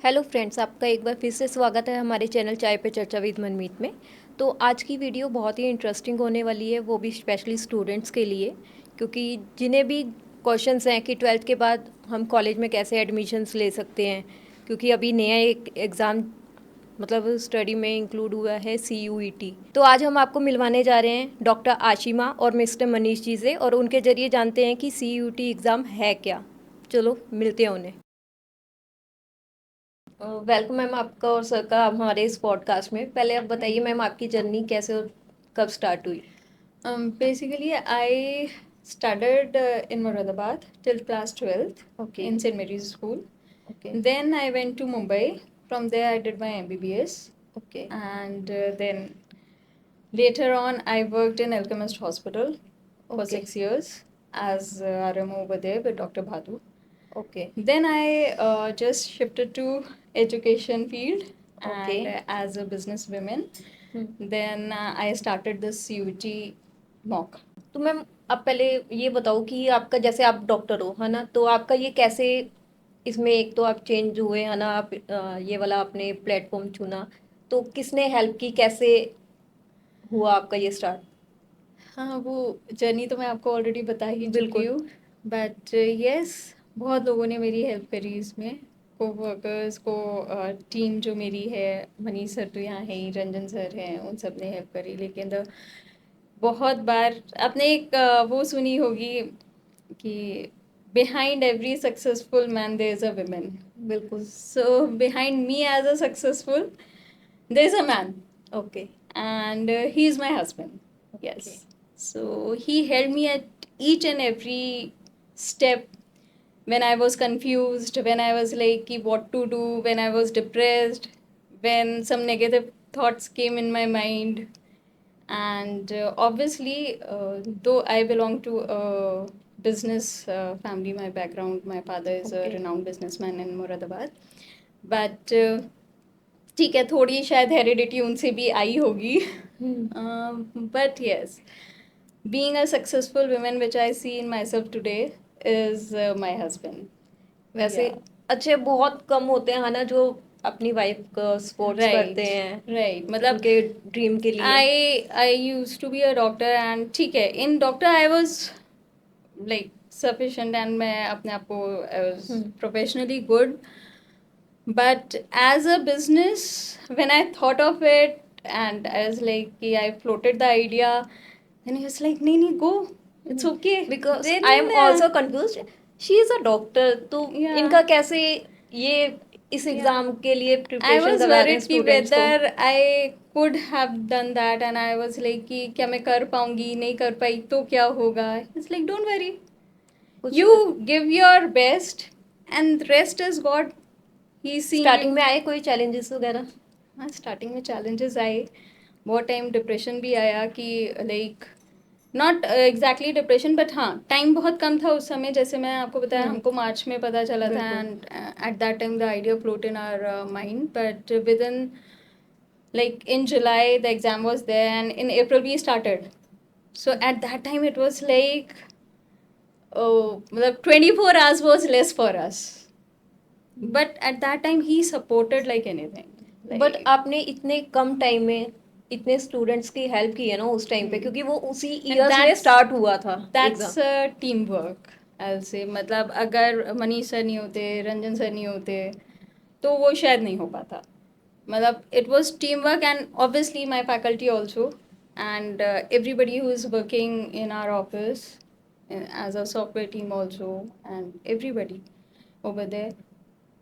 Hello friends, आपका एक बार फिर से स्वागत है हमारे चैनल चाय पे चर्चा विद मनमीत में। तो आज की वीडियो बहुत ही इंटरेस्टिंग होने वाली है, वो भी स्पेशली स्टूडेंट्स के लिए, क्योंकि जिन्हें भी क्वेश्चंस हैं कि ट्वेल्थ के बाद हम कॉलेज में कैसे एडमिशन्स ले सकते हैं, क्योंकि अभी नया एक एग्ज़ाम मतलब स्टडी में इंक्लूड हुआ है CUET। तो आज हम आपको मिलवाने जा रहे हैं डॉक्टर आशिमा और मिस्टर मनीष जी से, और उनके ज़रिए जानते हैं कि CUET एग्ज़ाम है क्या। चलो मिलते हैं उन्हें। वेलकम मैम, आपका और सर का हमारे इस पॉडकास्ट में। पहले आप बताइए मैम, आपकी जर्नी कैसे और कब स्टार्ट हुई? Basically, I studied in Moradabad till class 12th Okay. in St. Mary's School. Okay. Then I went to Mumbai. From there, I did my MBBS. Okay. And then later on, I worked in Alchemist Hospital for Okay. 6 years as RMO over there with Dr. Bhadu. Okay. Then I just shifted to education field Okay. and as a business woman. Hmm. Then I started this CUT mock. तो ma'am आप पहले ये बताओ कि आपका, जैसे आप doctor हो है ना, तो आपका ये कैसे, इसमें एक तो आप चेंज हुए है ना, आप ये वाला आपने प्लेटफॉर्म चुना, तो किसने हेल्प की, कैसे हुआ आपका ये स्टार्ट? हाँ, वो जर्नी तो मैं आपको ऑलरेडी बता ही चुकी बिल्कुल। हूँ, बट यस, बहुत लोगों ने मेरी हेल्प करी इसमें। को वर्कर्स को टीम जो मेरी है, मनीष सर तो यहाँ है ही, रंजन सर हैं, उन सब ने हेल्प करी। लेकिन बहुत बार आपने एक वो सुनी होगी कि behind every successful man there is a woman. बिल्कुल। So behind me as a successful there is a man, okay. and he is my husband. Yes. So he helped me at each and every step when I was confused, when I was like ki what to do, when I was depressed, when some negative thoughts came in my mind. And obviously, though I belong to a business family, my background, my father is a Okay. renowned businessman in Moradabad. But ठीक है, थोड़ी शायद heredity उनसे भी आई होगी, but yes, being a successful woman which I see in myself today is my husband. वैसे Yeah. अच्छे बहुत कम होते हैं है ना, जो अपनी वाइफ का सपोर्ट्स करते Right, हैं right. मतलब उनके ड्रीम के लिए। I used to be a doctor and ठीक है, in doctor I was like sufficient and मैं अपने आप को I was professionally good. But as a business, when I thought of it and I was like, I floated the idea, and he was like, नहीं नहीं, go, it's okay. Because Then I am also confuse, she is a doctor, तो yeah, इनका कैसे ये इस yeah. Exam के लिए I preparation was करवा रहे हैं worried कि स्टूडेंट्स को? whether I could have done that and I was like कि क्या मैं कर पाऊंगी, नहीं कर पाई तो क्या होगा. It's like don't worry, कुछ you give your best and rest is God. He's seeing starting you. में आए कोई चैलेंजेस वगैरह? हाँ, स्टार्टिंग में चैलेंजेस आए, बहुत टाइम डिप्रेशन भी आया कि like not exactly depression, but हाँ, टाइम बहुत कम था उस समय। जैसे मैं आपको बताया, हमको मार्च में पता चला था and at that time the idea float in our mind, but within like in July the exam was there and in April we started. So at that time it was like, oh, 24 hours was less for us. But at that time he supported like anything. But Like, आपने इतने कम time में इतने students की help की है ना उस time पे, क्योंकि वो उसी and ईयर्स में स्टार्ट हुआ था exam. that's team work, I'll say. मतलब अगर मनीष सर नहीं होते, रंजन सर नहीं होते, तो वो शायद नहीं हो पाता। मतलब it was teamwork and obviously my faculty also, and everybody who is working in our office as a software team also, and everybody over there,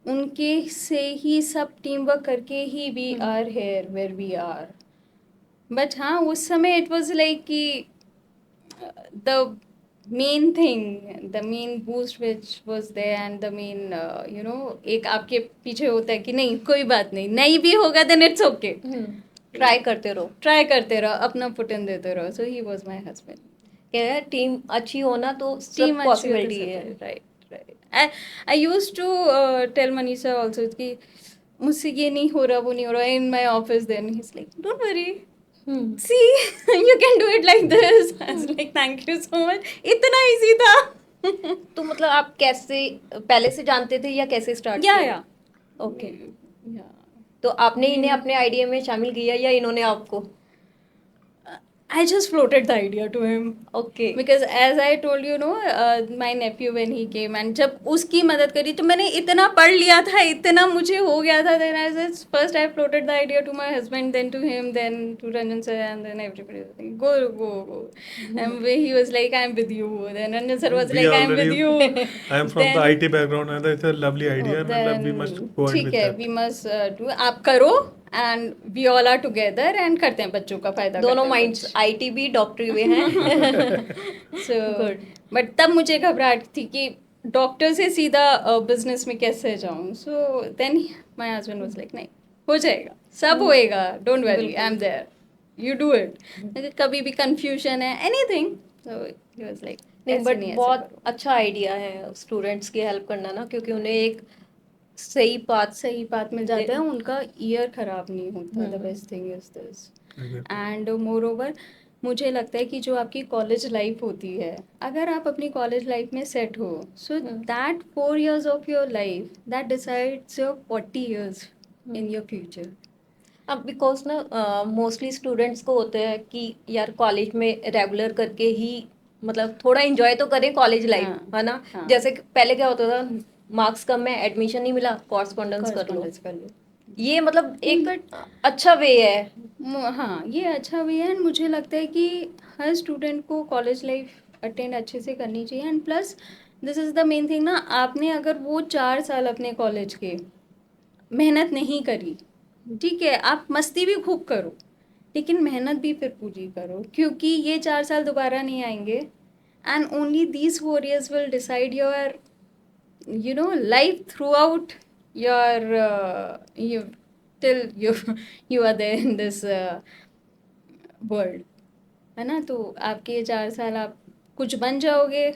उनके से ही सब टीम वर्क करके ही we are here where we are. But हाँ, उस समय it was like कि the main thing, the main boost which was there and the main एक आपके पीछे होता है कि नहीं कोई बात नहीं, नहीं भी होगा देन इट्स ओके, ट्राई करते रहो। ट्राई करते रहो, अपना पुट इन देते रहो. सो ही वॉज माई हस्बैंड. क्या है, टीम अच्छी हो ना तो टीम सब अच्छी होती पॉसिबिलिटी है। सब, right right. I use to tell Manisha also कि मुझसे ये नहीं हो रहा, वो नहीं हो रहा in my office. Then he is like don't worry, see, you can do it like this. I was like, thank you so much. इतना easy था. तो मतलब आप कैसे पहले से जानते थे या कैसे स्टार्ट या किया? या ओके। या तो आपने इन्हें अपने आइडिया में शामिल किया या इन्होंने आपको? I just floated the idea to him. Okay. Because as I told you, my nephew when he came and जब उसकी मदद करी तो मैंने इतना पढ़ लिया था, इतना मुझे हो गया था. Then I said first I floated the idea to my husband, then to him, then to Ranjan sir, and then everybody was like go. And he was like I'm with you. Then Ranjan sir was We like I'm with already, you. I am from the Then IT background and it's a lovely idea. मतलब we must then go ahead ठीक with है, that. we must do. आप करो and we all are together and करते हैं, बच्चों का फायदा दोनों करते हैं माइंड्स, कुछ. आईटी भी डॉक्टरी भी हैं। So good. बट तब मुझे घबराहट थी कि डॉक्टर से सीधा बिजनेस में कैसे जाऊं. So then my husband was like नहीं, हो जाएगा, सब होएगा, don't worry, I am there, you do it. कभी भी कंफ्यूजन है anything, so he was like नहीं, ऐसे बट नहीं, ऐसे बहुत करो. अच्छा आइडिया है स्टूडेंट्स की हेल्प करना ना, क्योंकि उन्हें एक सही पाथ। सही बात मिल जाता है, उनका ईयर खराब नहीं होता. The best thing is this. Exactly. And more over मुझे लगता है कि जो आपकी कॉलेज लाइफ होती है, अगर आप अपनी कॉलेज लाइफ में सेट हो, so that 4 years of your life that decides your 40 years in your future. अब बिकॉज ना मोस्टली स्टूडेंट्स को होता है कि यार कॉलेज में रेगुलर करके ही मतलब थोड़ा एंजॉय तो करें कॉलेज लाइफ, हाँ, है ना। हाँ. जैसे कि पहले क्या होता था, मार्क्स कम है, एडमिशन नहीं मिला, कॉरस्पॉन्डेंस कर लो। कॉरेस्पॉन्डेंस कर लो. ये मतलब एक बट अच्छा वे है। हाँ, ये अच्छा भी है. एंड मुझे लगता है कि हर स्टूडेंट को कॉलेज लाइफ अटेंड अच्छे से करनी चाहिए. And plus this is the main thing ना, आपने अगर वो 4 साल अपने कॉलेज के मेहनत नहीं करी, ठीक है, आप मस्ती भी खूब करो, लेकिन मेहनत भी फिर पूरी करो, क्योंकि ये 4 साल दोबारा नहीं आएंगे. And only these 4 years will decide your life throughout your you till you are there in this world, है ना. तो आपके ये 4 साल आप कुछ बन जाओगे,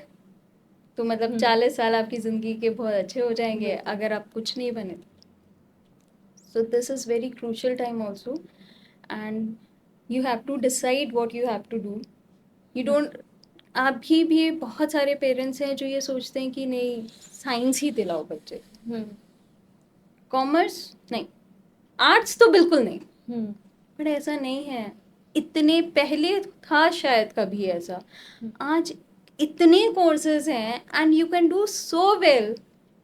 तो मतलब 40 साल आपकी ज़िंदगी के बहुत अच्छे हो जाएंगे. अगर आप कुछ नहीं बने, so this is very crucial time also. And you have to decide what you have to do. You don't, अभी भी बहुत सारे पेरेंट्स हैं जो ये सोचते हैं कि नहीं, साइंस ही दिलाओ बच्चे, कॉमर्स नहीं, आर्ट्स तो बिल्कुल नहीं. बट ऐसा नहीं है. इतने पहले था शायद कभी ऐसा, आज इतने कोर्सेज हैं and you can do so well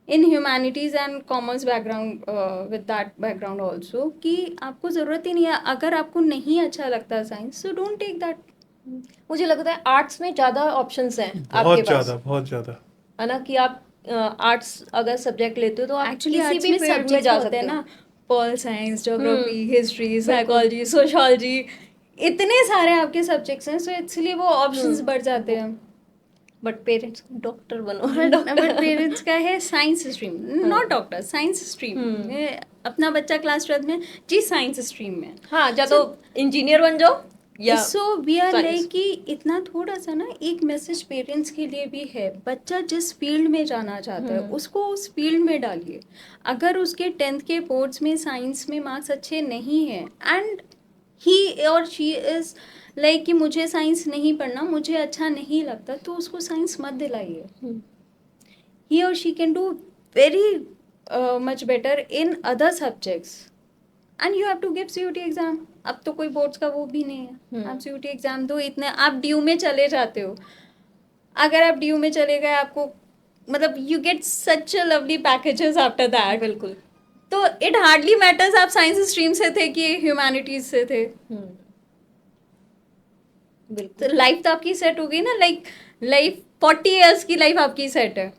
in humanities and commerce background, with that background also, कि आपको ज़रूरत ही नहीं है. अगर आपको नहीं अच्छा लगता science, so don't take that. मुझे लगता है आर्ट्स में ज़्यादा ऑप्शंस हैं आपके बहुत पास, ज़्यादा, बहुत ज़्यादा। है ना, कि आप आर्ट्स अगर सब्जेक्ट लेते हो तो आप एक्चुअली किसी आर्ट्स भी में फील्ड में सब्जेक्ट्स जा होते सकते हैं हो ना, पॉल साइंस, ज्योग्राफी, हिस्ट्री, बिल्कुल। साइकोलॉजी, सोशोलॉजी, इतने सारे आपके सब्जेक्ट्स हैं. सो इसलिए वो ऑप्शंस बढ़ जाते हैं. बट पेरेंट्स डॉक्टर बनो, बट पेरेंट्स का है science stream, not doctor, science stream. अपना बच्चा क्लास 12 में, जी साइंस स्ट्रीम में. हाँ, या तो इंजीनियर बन जाओ या so we are science. Like कि इतना थोड़ा सा ना एक मैसेज पेरेंट्स के लिए भी है. बच्चा जिस फील्ड में जाना चाहता है उसको उस फील्ड में डालिए. अगर उसके 10th के बोर्ड्स में साइंस में मार्क्स अच्छे नहीं हैं एंड ही और शी इज़ लाइक कि मुझे साइंस नहीं पढ़ना, मुझे अच्छा नहीं लगता, तो उसको साइंस मत दिलाइए. ही और she can do very much better in other subjects. And you have to give CUT exam. अब तो कोई बोर्ड्स का वो भी नहीं है. आप CUT एग्जाम दो, इतने आप ड्यू में चले जाते हो. अगर आप ड्यू में चले गए, आपको मतलब you get such lovely packages after that. बिल्कुल। तो इट हार्डली मैटर्स आप साइंस स्ट्रीम से थे कि ह्यूमैनिटीज से थे. बिल्कुल। तो लाइफ तो आपकी सेट हो गई ना. लाइफ 40 years की लाइफ आपकी सेट है.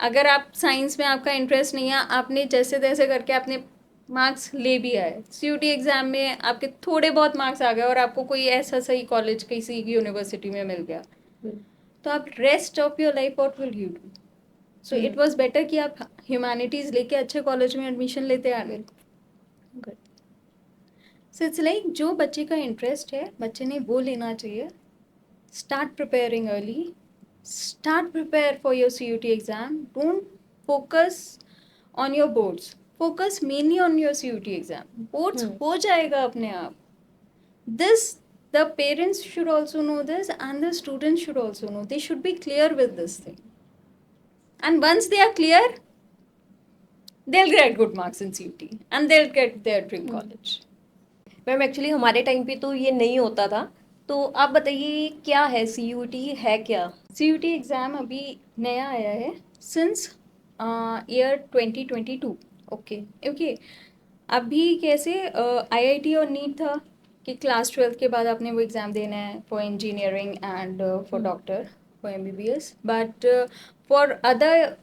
अगर आप साइंस में आपका इंटरेस्ट नहीं है, आपने जैसे तैसे करके आपने मार्क्स ले भी आए, CUT एग्जाम में आपके थोड़े बहुत मार्क्स आ गए और आपको कोई ऐसा सही कॉलेज किसी यूनिवर्सिटी में मिल गया, तो आप rest of your life what will you do. So it was better कि आप ह्यूमैनिटीज़ लेके अच्छे कॉलेज में एडमिशन लेते आ गए. सो इट्स लाइक जो बच्चे का इंटरेस्ट है, बच्चे ने वो लेना चाहिए. Start preparing early. Start prepare for your CUT exam. Don't focus on your boards. Focus mainly on your CUT exam. Boards हो जाएगा अपने आप. This, the parents should also know this and the students should also know. They should be clear with this thing. And once they are clear, they'll get good marks in CUT and they'll get their dream college. Ma'am actually हमारे time पे तो ये नहीं होता था, तो आप बताइए क्या है CUT, है क्या? CUT एग्ज़ाम अभी नया आया है सिंस ईयर 2022. ओके। ओके, अभी कैसे IIT और नीट था कि क्लास 12 के बाद आपने वो एग्ज़ाम देना है for engineering and for doctor for MBBS, but for other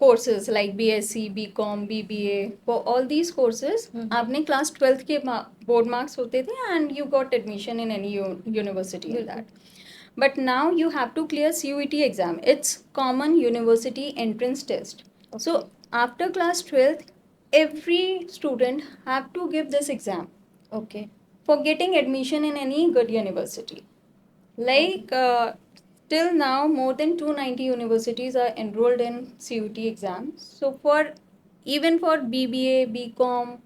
courses like BSc, BCom, BBA, for all these courses आपने क्लास 12 के बोर्ड मार्क्स होते थे and you got admission in any university in that. But now you have to clear CUET exam. It's common university entrance test. So after class 12th, every student have to give this exam okay. for getting admission in any good university. Like till now, more than 290 universities are enrolled in CUET exams. So for even for BBA, BCom,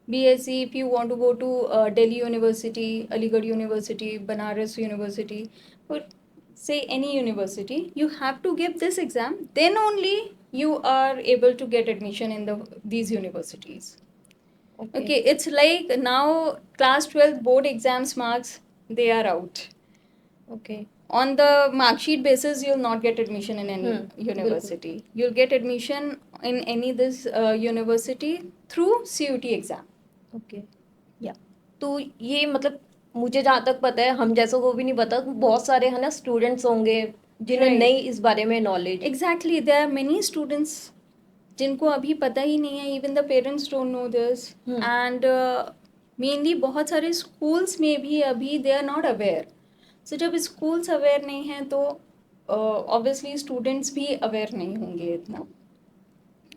BSc, if you want to go to Delhi University, Aligarh University, Banaras University, or say any university, you have to give this exam. Then only you are able to get admission in these universities. Okay, it's like now class 12 board exams marks, they are out. Okay. On the mark sheet basis, you'll not get admission in any university. You'll get admission in any this university through CUET exam. Okay. Yeah. तो ये मतलब मुझे जहाँ तक पता है, हम जैसों को भी नहीं पता, बहुत सारे है ना स्टूडेंट्स होंगे जिन्हें Right. नहीं इस बारे में knowledge. Exactly, there are many students जिनको अभी पता ही नहीं है, even the parents don't know this, and mainly बहुत सारे स्कूल्स में भी अभी दे आर नॉट अवेयर. सो जब स्कूल्स अवेयर नहीं हैं तो ऑब्वियसली स्टूडेंट्स भी अवेयर नहीं होंगे इतना.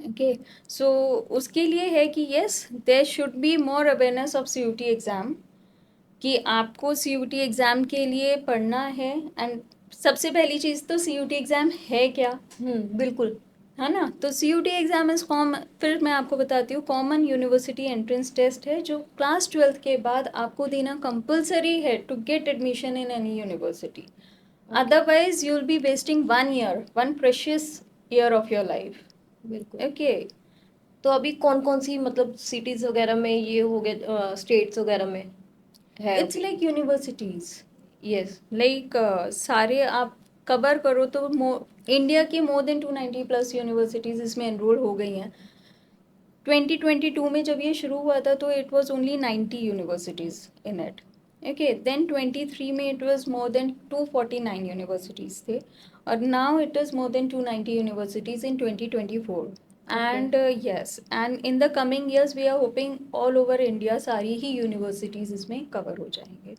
ओके, सो उसके लिए है कि yes there should be more awareness of CUET exam, कि आपको CUET एग्ज़ाम के लिए पढ़ना है. एंड सबसे पहली चीज़ तो CUET एग्ज़ाम है क्या, बिल्कुल है ना. तो CUET एग्ज़ाम इज फिर मैं आपको बताती हूँ, कॉमन यूनिवर्सिटी एंट्रेंस टेस्ट है जो क्लास 12 के बाद आपको देना कंपलसरी है to get admission in any university. Otherwise you will be wasting 1 year, 1 precious year of your life. बिल्कुल। ओके, तो अभी कौन कौन सी मतलब सिटीज वगैरह में ये हो गए, स्टेट्स वगैरह में है? It's like universities, yes. Like सारे आप कवर करो तो इंडिया की मोर देन 290 प्लस यूनिवर्सिटीज़ इसमें एनरोल हो गई हैं. 2022 में जब ये शुरू हुआ था तो it was only 90 universities in it. Okay, then 23 में it was more than 249 universities थे, और now it is more than 290 universities in 2024. And yes, and in the coming years we are hoping all over India सारी ही universities इसमें cover हो जाएंगे.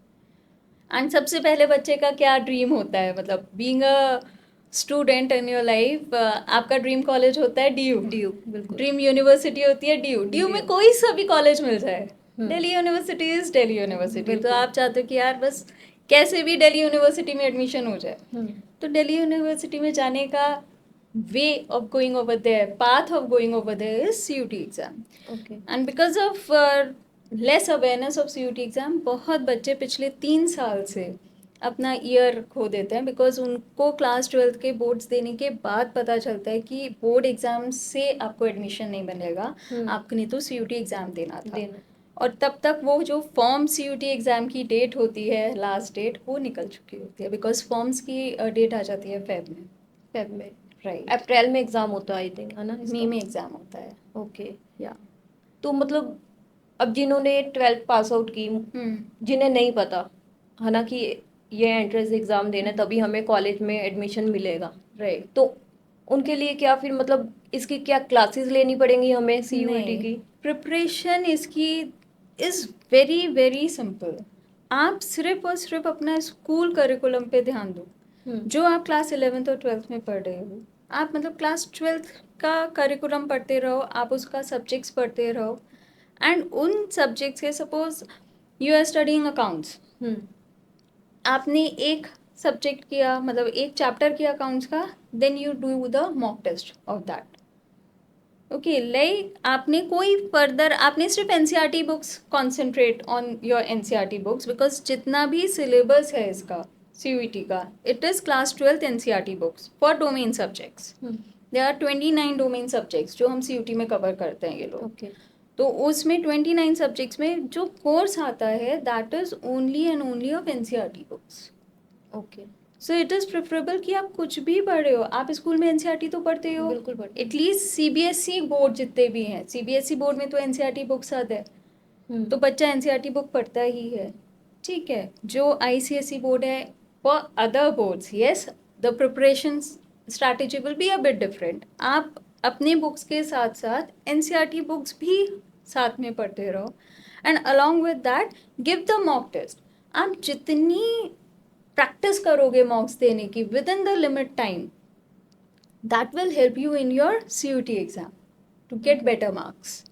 And सबसे पहले बच्चे का क्या ड्रीम होता है, मतलब being a student in your life, आपका ड्रीम कॉलेज होता है DU, बिल्कुल। ड्रीम यूनिवर्सिटी होती है DU में कोई सा भी कॉलेज मिल जाए. Delhi university is Delhi university, तो आप चाहते हो कि यार बस कैसे भी दिल्ली यूनिवर्सिटी में एडमिशन हो जाए. तो दिल्ली यूनिवर्सिटी में जाने का way of going over there, path of going over there is CUET exam. Okay. And because of less awareness of CUET exam, बहुत बच्चे पिछले 3 साल से अपना ईयर खो देते हैं, बिकॉज उनको क्लास 12 के बोर्ड्स देने के बाद पता चलता है कि बोर्ड एग्ज़ाम से आपको एडमिशन नहीं बनेगा, आपने तो CUET एग्ज़ाम देना था. और तब तक वो जो फॉर्म CUET एग्ज़ाम की डेट होती है, लास्ट डेट, वो निकल चुकी होती है, बिकॉज फॉर्म्स की डेट आ जाती है फेब में. राइट, अप्रैल में एग्जाम होता है आई थिंक, है ना? मई में एग्ज़ाम होता है. ओके। या तो मतलब अब जिन्होंने 12th पास आउट की, जिन्हें नहीं पता है ना कि ये एंट्रेंस एग्जाम देना तभी हमें कॉलेज में एडमिशन मिलेगा, राइट. तो उनके लिए क्या फिर मतलब इसकी क्या क्लासेस लेनी पड़ेंगी हमें CUET की? प्रिपरेशन इसकी इज़ वेरी वेरी सिंपल. आप सिर्फ और सिर्फ अपना स्कूल करिकुलम पे ध्यान दो. जो आप क्लास 11th और 12th में पढ़ रहे हो, आप मतलब क्लास 12th का करिकुलम पढ़ते रहो, आप उसका सब्जेक्ट्स पढ़ते रहो. एंड उन सब्जेक्ट्स के, suppose you are studying accounts, आपने एक सब्जेक्ट किया, मतलब एक चैप्टर किया अकाउंट्स का, then you do the mock test of that. Okay, like आपने कोई फर्दर, आपने सिर्फ NCERT books concentrate on your NCERT books, because जितना भी सिलेबस है इसका CUET का, it is class 12th NCERT books for domain subjects. There are 29 domain subjects जो हम CUT में कवर करते हैं ये लोग। ओके तो उसमें 29 सब्जेक्ट्स में जो कोर्स आता है that is only and only of NCERT books. Okay so it is preferable कि आप कुछ भी पढ़ रहे हो, आप स्कूल में NCERT तो पढ़ते हो, बिल्कुल पढ़ते एटलीस्ट CBSE बोर्ड जितने भी हैं, CBSE बोर्ड में तो NCERT बुक्स आते हैं, हम्म तो बच्चा NCERT बुक पढ़ता ही है, ठीक है। जो ICSE बोर्ड है, for other boards yes the preparation strategy will be a bit different. आप अपने बुक्स के साथ साथ NCERT बुक्स भी साथ में पढ़ते रहो, and along with that give the mock test. आप जितनी प्रैक्टिस करोगे मॉक्स देने की within the limit time, that will help you in your CUT exam to get better marks.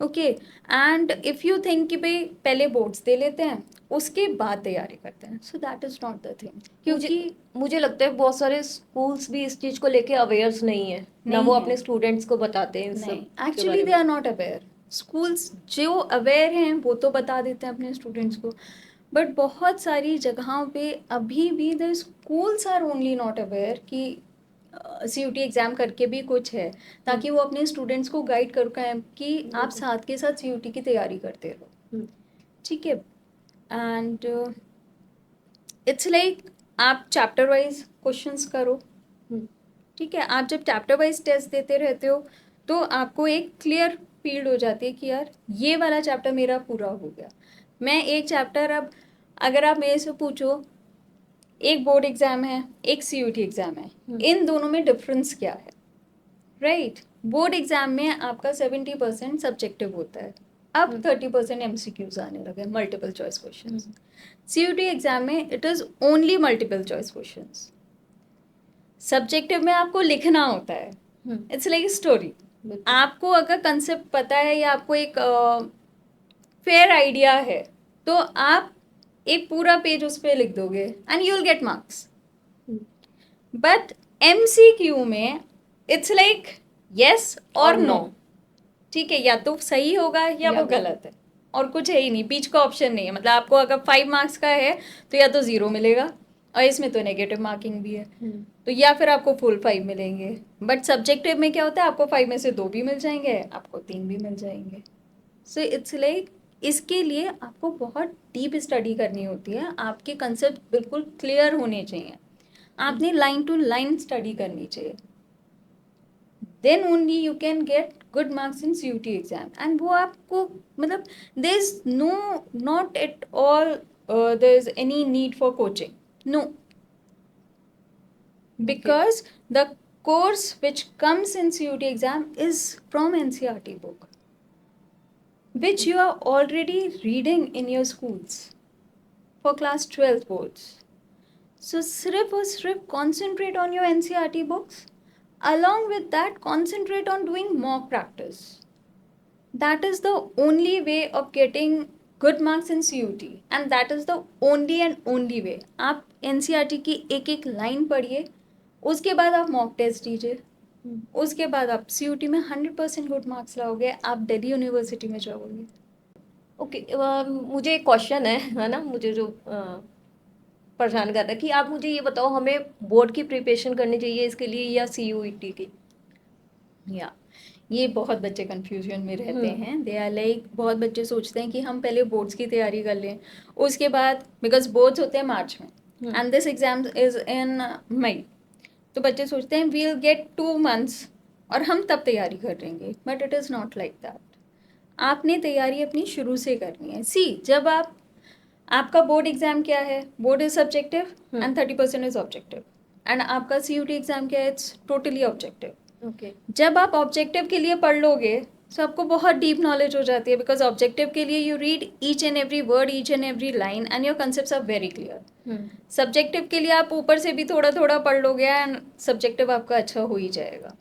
Okay, and if you think कि भाई पहले boards दे लेते हैं उसके बाद तैयारी करते हैं, so that is not the thing. क्योंकि मुझे लगता है बहुत सारे स्कूल्स भी इस चीज को लेके अवेयर नहीं है, ना नहीं वो है। अपने स्टूडेंट्स को बताते हैं इन नहीं, सब के एक्चुअली बारे दे में। Are not aware. स्कूल्स जो अवेयर हैं वो तो बता देते हैं अपने स्टूडेंट्स को, बट बहुत सारी जगहों पे अभी भी the schools are only not aware कि CUT एग्ज़ाम करके भी कुछ है, ताकि वो अपने स्टूडेंट्स को गाइड कर पाएं कि आप साथ के साथ CUT की तैयारी करते रहो, हम्म, ठीक है। एंड इट्स लाइक आप चैप्टर वाइज क्वेश्चंस करो, हम्म, ठीक है। आप जब चैप्टर वाइज टेस्ट देते रहते हो तो आपको एक क्लियर फील्ड हो जाती है कि यार ये वाला चैप्टर मेरा पूरा हो गया। मैं एक चैप्टर, अब अगर आप मेरे से पूछो, एक बोर्ड एग्जाम है, एक CUT एग्जाम है, इन दोनों में डिफरेंस क्या है, राइट? बोर्ड एग्जाम में आपका 70% सब्जेक्टिव होता है, अब 30% MCQs आने लगे, multiple choice questions. CUT exam में it is only multiple choice questions. Subjective में आपको लिखना होता है, इट्स लाइक स्टोरी। बिल्कुल। आपको अगर कंसेप्ट पता है या आपको एक फेयर आइडिया है तो आप एक पूरा पेज उस पर लिख दोगे and you will get marks. But MCQ में इट्स लाइक यस और नो, ठीक है, या तो सही होगा या वो गलत है, और कुछ है ही नहीं, बीच का ऑप्शन नहीं है। मतलब आपको अगर 5 मार्क्स का है तो या तो 0 मिलेगा, और इसमें तो नेगेटिव मार्किंग भी है, तो या फिर आपको फुल 5 मिलेंगे। बट सब्जेक्टिव में क्या होता है, आपको 5 में से 2 भी मिल जाएंगे, आपको 3 भी मिल जाएंगे। सो इट्स लाइक इसके लिए आपको बहुत डीप स्टडी करनी होती है, आपके कंसेप्ट बिल्कुल क्लियर होने चाहिए, आपने लाइन टू लाइन स्टडी करनी चाहिए, then only you can get good marks in CUT exam. And वो आपको मतलब there is no not at all there is any need for coaching, no, because the course which comes in CUT exam is from NCERT book, which you are already reading in your schools for class 12 boards. So सिर्फ और सिर्फ concentrate on your NCERT books. Along with that, concentrate on doing mock practice. That is the only way of getting good marks in CUT, and that is the only and only way. आप NCERT की एक एक line पढ़िए, उसके बाद आप mock test दीजिए, उसके बाद आप CUT में 100% गुड मार्क्स लाओगे, आप दिल्ली यूनिवर्सिटी में जाओगे। ओके मुझे एक क्वेश्चन है ना, मुझे जो परेशान कर रहा है कि आप मुझे ये बताओ, हमें बोर्ड की प्रिपरेशन करनी चाहिए इसके लिए या CUET की? या ये बहुत बच्चे कंफ्यूजन में रहते हैं, दे आर लाइक, बहुत बच्चे सोचते हैं कि हम पहले बोर्ड्स की तैयारी कर लें, उसके बाद, बिकॉज बोर्ड्स होते हैं मार्च में and this exam is in May, तो बच्चे सोचते हैं वी विल गेट 2 months और हम तब तैयारी कर लेंगे, but it is not like that. आपने तैयारी अपनी शुरू से करनी है। सी, जब आपका बोर्ड एग्जाम क्या है, board is subjective and 30% is objective, and आपका CUT एग्जाम क्या है, इट्स टोटली ऑब्जेक्टिव। ओके जब आप ऑब्जेक्टिव के लिए पढ़ लोगे तो आपको बहुत डीप नॉलेज हो जाती है, बिकॉज ऑब्जेक्टिव के लिए you read each and every word, each and every line, and your concepts are very clear. Subjective के लिए आप ऊपर से भी थोड़ा थोड़ा पढ़ लोगे एंड सब्जेक्टिव आपका अच्छा हो ही जाएगा।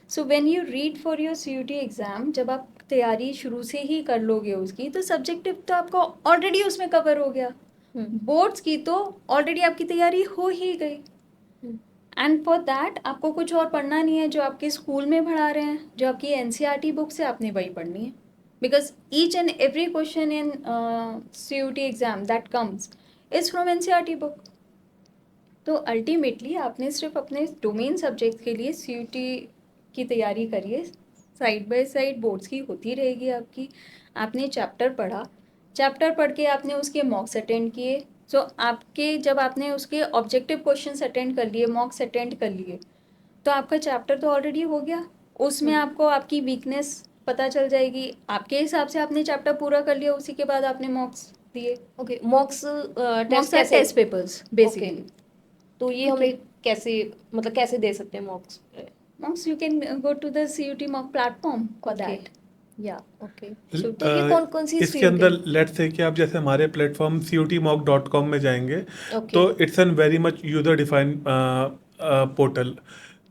So when you read for your CUT exam, जब आप तैयारी शुरू से ही कर लोगे उसकी, तो सब्जेक्टिव तो आपका ऑलरेडी उसमें कवर हो गया, बोर्ड्स की तो ऑलरेडी आपकी तैयारी हो ही गई, एंड फॉर दैट आपको कुछ और पढ़ना नहीं है। जो आपके स्कूल में पढ़ा रहे हैं, जो आपकी NCERT बुक से, आपने वही पढ़नी है, because each and every question in CUT exam that comes is from NCERT book. तो अल्टीमेटली आपने सिर्फ अपने डोमेन सब्जेक्ट के लिए CUT की तैयारी करिए, साइड बाय साइड बोर्ड्स की होती रहेगी आपकी। आपने चैप्टर पढ़ा, चैप्टर पढ़ के आपने उसके मॉक्स अटेंड किए, सो आपके जब आपने उसके ऑब्जेक्टिव क्वेश्चंस अटेंड कर लिए, मॉक्स अटेंड कर लिए, तो आपका चैप्टर तो ऑलरेडी हो गया। उसमें आपको आपकी वीकनेस पता चल जाएगी, आपके हिसाब से आपने चैप्टर पूरा कर लिया, उसी के बाद आपने मॉक्स दिए। ओके, मॉक्स टेस्ट मॉक्स कैसे? Test papers basically. तो ये Okay. हमें कैसे, मतलब कैसे दे सकते हैं mocks? Mocks you can go to the CUT mock platform for Okay. That. या ओके, So, तो ये कौन कौन सी इसके अंदर लेट्स से कि आप जैसे हमारे प्लेटफॉर्म cutmock.com में जाएंगे Okay. तो it's an very much user defined portal.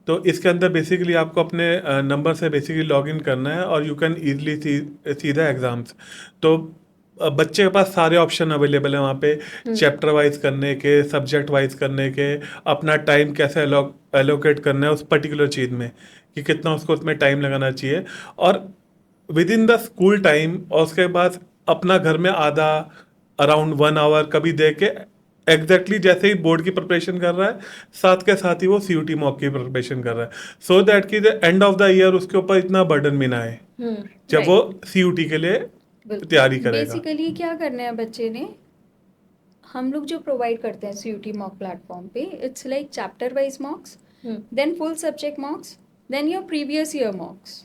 तो इसके अंदर बेसिकली आपको अपने नंबर से बेसिकली लॉगिन करना है और you can easily see the exams. तो बच्चे के पास सारे ऑप्शन अवेलेबल हैं वहाँ पे, चैप्टर वाइज करने के, सब्जेक्ट वाइज करने के, अपना टाइम कैसे एलोकेट करना है उस पर्टिकुलर चीज़ में, कि कितना उसको उसमें टाइम लगाना चाहिए, और with in the school time, और उसके बाद अपना घर में आधा अराउंड 1 आवर कभी दे के एग्जैक्टली जैसे ही बोर्ड की प्रिपरेशन कर रहा है, साथ के साथ ही वो CUT मॉक की प्रिपरेशन कर रहा है, सो दैट कि the end of the year उसके ऊपर इतना बर्डन भी ना आए जब वो CUT के लिए तैयारी करेगा। बेसिकली क्या करना है बच्चे ने, हम लोग जो प्रोवाइड करते हैं CUT मॉक प्लेटफॉर्म पे, it's like chapter wise mocks, then full subject mocks, then your previous year mocks.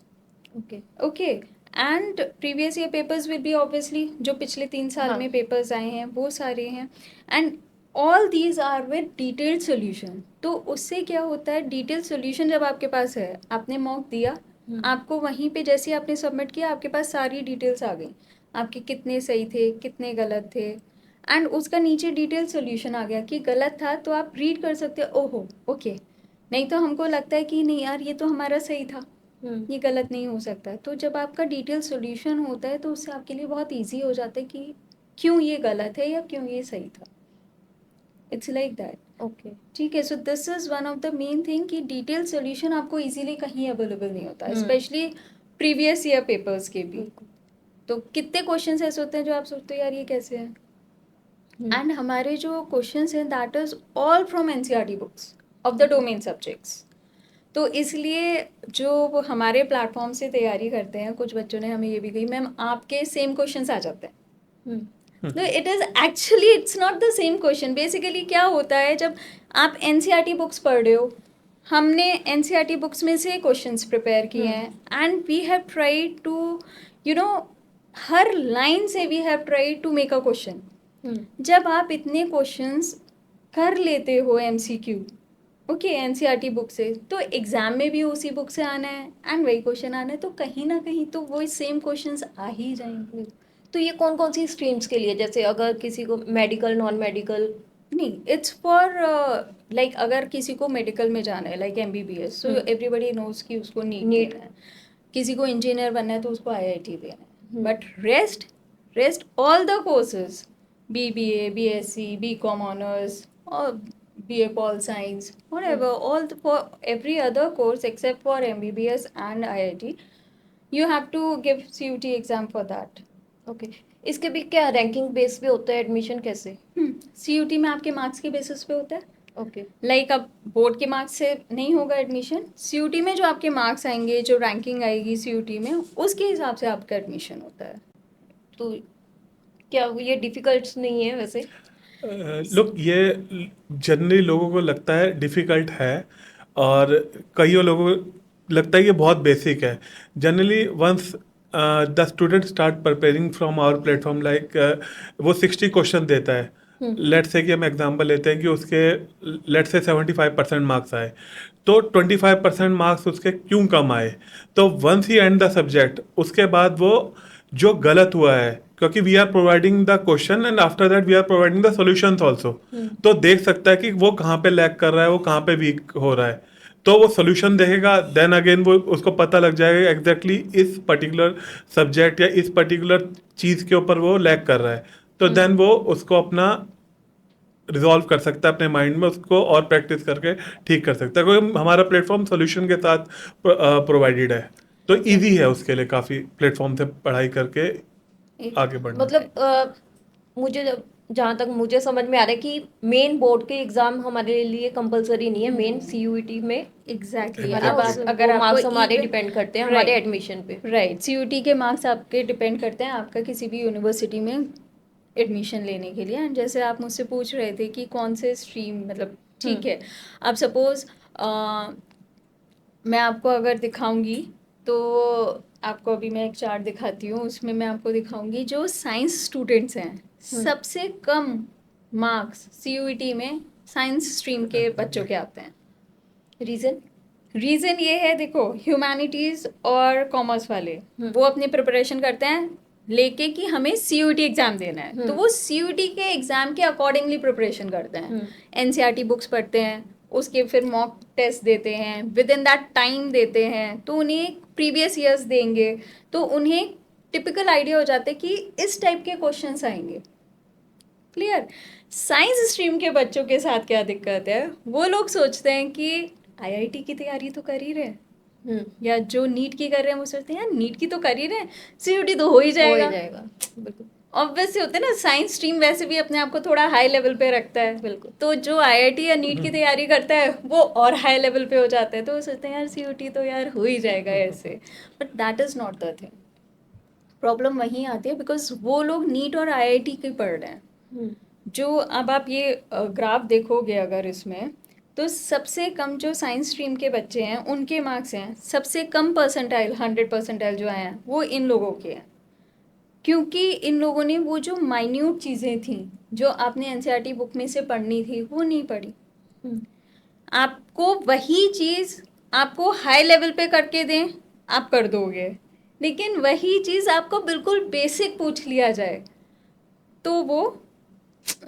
Okay okay, and previous year papers will be obviously जो पिछले 3 साल हाँ. में पेपर्स आए हैं वो सारे हैं, and all these are with detailed solution. तो उससे क्या होता है, डिटेल्ड सोल्यूशन जब आपके पास है, आपने मॉक दिया, आपको वहीं पे जैसे आपने सबमिट किया, आपके पास सारी डिटेल्स आ गई, आपके कितने सही थे, कितने गलत थे, एंड उसका नीचे डिटेल सोल्यूशन आ गया कि गलत था तो आप रीड कर सकते हो, ओहो ओके। नहीं तो हमको लगता है कि नहीं यार ये तो हमारा सही था, ये गलत नहीं हो सकता है। तो जब आपका डिटेल सॉल्यूशन होता है तो उससे आपके लिए बहुत इजी हो जाता है कि क्यों ये गलत है या क्यों ये सही था। It's like that. ओके ठीक है, सो this is one of the main thing कि डिटेल सॉल्यूशन आपको इजीली कहीं अवेलेबल नहीं होता, स्पेशली प्रीवियस ईयर पेपर्स के भी। तो कितने क्वेश्चंस ऐसे होते हैं जो आप सोचते हो यार ये कैसे हैं, एंड हमारे जो क्वेश्चंस हैं that is all from NCERT books of the domain subjects. तो इसलिए जो वो हमारे प्लेटफॉर्म से तैयारी करते हैं, कुछ बच्चों ने हमें ये भी कही, मैम आपके सेम क्वेश्चंस आ जाते हैं। तो it is actually it's not the same question. Basically क्या होता है, जब आप NCERT बुक्स पढ़ रहे हो, हमने NCERT बुक्स में से क्वेश्चंस प्रिपेयर किए हैं, and we have tried to you know हर लाइन से we have tried to make a question. जब आप इतने क्वेश्चंस कर लेते हो MCQ ओके NCERT बुक से, तो एग्जाम में भी उसी बुक से आना है एंड वही क्वेश्चन आना है, तो कहीं ना कहीं तो वही सेम क्वेश्चंस आ ही जाएंगे। तो ये कौन कौन सी स्ट्रीम्स के लिए, जैसे अगर किसी को मेडिकल, नॉन मेडिकल? नहीं, इट्स फॉर लाइक अगर किसी को मेडिकल में जाना है like MBBS, so everybody knows कि उसको नीट है। किसी को इंजीनियर बनना है तो उसको IIT देना है, but rest all the courses, BBA, BSc, BCom honours और BA Pol Science, whatever, for every other course except for MBBS and IIT, you have to give CUT exam for that. Okay, इसके भी क्या ranking base पे होता है admission कैसे? CUT में आपके मार्क्स के बेसिस पे होता है, ओके लाइक अब बोर्ड के मार्क्स से नहीं होगा एडमिशन। CUT में जो आपके मार्क्स आएंगे, जो रैंकिंग आएगी CUT में, उसके हिसाब से आपका एडमिशन होता है। तो क्या ये डिफिकल्ट नहीं है वैसे? लुक, ये जनरली लोगों को लगता है डिफ़िकल्ट है, और कईयों लोगों को लगता है ये बहुत बेसिक है। Generally once the student start preparing from our platform, like वो 60 क्वेश्चन देता है। लेट्स से कि हम एग्जांपल लेते हैं कि उसके लेट्स से 75% मार्क्स आए, तो 25% मार्क्स उसके क्यों कम आए? तो वंस ही एंड द सब्जेक्ट, उसके बाद वो जो गलत हुआ है, क्योंकि we are providing the question and after that we are providing the solutions also, तो देख सकता है कि वो कहाँ पे लैग कर रहा है, वो कहाँ पे वीक हो रहा है। तो वो सॉल्यूशन देखेगा, देन अगेन वो उसको पता लग जाएगा एग्जैक्टली इस पर्टिकुलर सब्जेक्ट या इस पर्टिकुलर चीज़ के ऊपर वो लैग कर रहा है, तो देन वो उसको अपना रिजॉल्व कर सकता है अपने माइंड में, उसको और प्रैक्टिस करके ठीक कर सकता है, क्योंकि हमारा प्लेटफॉर्म सॉल्यूशन के साथ प्रोवाइडेड है, तो इजी है उसके लिए काफ़ी प्लेटफॉर्म से पढ़ाई करके आगे बढ़ना। मतलब मुझे जहाँ तक मुझे समझ में आ रहा है कि मेन बोर्ड के एग्जाम हमारे लिए कंपलसरी नहीं है, मेन सीयूईटी में एग्जैक्टली है अब ना, आप अगर आपको मार्क्स हमारे even- डिपेंड करते हैं Right. हमारे एडमिशन पे। राइट सीयूटी के मार्क्स आपके डिपेंड करते हैं आपका किसी भी यूनिवर्सिटी में एडमिशन लेने के लिए। एंड जैसे आप मुझसे पूछ रहे थे कि कौन से स्ट्रीम मतलब ठीक है, अब सपोज मैं आपको अगर दिखाऊंगी तो आपको अभी मैं एक चार्ट दिखाती हूँ, उसमें मैं आपको दिखाऊंगी जो साइंस स्टूडेंट्स हैं सबसे कम मार्क्स सीयूईटी में साइंस स्ट्रीम के बच्चों के आते हैं। रीजन? रीज़न ये है, देखो ह्यूमैनिटीज़ और कॉमर्स वाले वो अपनी प्रिपरेशन करते हैं लेके कि हमें सीयूईटी एग्ज़ाम देना है, तो वो सीयूईटी के एग्ज़ाम के अकॉर्डिंगली प्रिपरेशन करते हैं। एनसीईआरटी बुक्स पढ़ते हैं, उसके फिर मॉक टेस्ट देते हैं, विद इन दैट टाइम देते हैं, तो उन्हें प्रीवियस ईयर्स देंगे तो उन्हें टिपिकल आइडिया हो जाता है कि इस टाइप के क्वेश्चंस आएंगे। क्लियर? साइंस स्ट्रीम के बच्चों के साथ क्या दिक्कत है, वो लोग सोचते हैं कि आईआईटी की तैयारी तो कर ही रहे हैं, या जो नीट की कर रहे हैं वो सोचते हैं यार नीट की तो कर ही रहे हैं, सीयूटी तो हो ही जाएगा। बिल्कुल। ऑब्वियसली होते हैं ना, साइंस स्ट्रीम वैसे भी अपने आप को थोड़ा हाई लेवल पे रखता है, बिल्कुल। तो जो आईआईटी या नीट की तैयारी करता है वो और हाई लेवल पे हो जाता है, तो वो सोचते हैं यार सीयूटी तो यार हो ही जाएगा ऐसे। But that is not the thing. Problem वहीं आती है बिकॉज वो लोग नीट और आईआईटी के पढ़ रहे हैं। जो अब आप ये ग्राफ देखोगे अगर इसमें, तो सबसे कम जो साइंस स्ट्रीम के बच्चे हैं उनके मार्क्स हैं, सबसे कम परसेंटाइल 100% जो आए हैं वो इन लोगों के हैं, क्योंकि इन लोगों ने वो जो माइन्यूट चीज़ें थी जो आपने एनसीईआरटी बुक में से पढ़नी थी वो नहीं पढ़ी। आपको वही चीज़ आपको हाई लेवल पे करके दें आप कर दोगे, लेकिन वही चीज़ आपको बिल्कुल बेसिक पूछ लिया जाए तो वो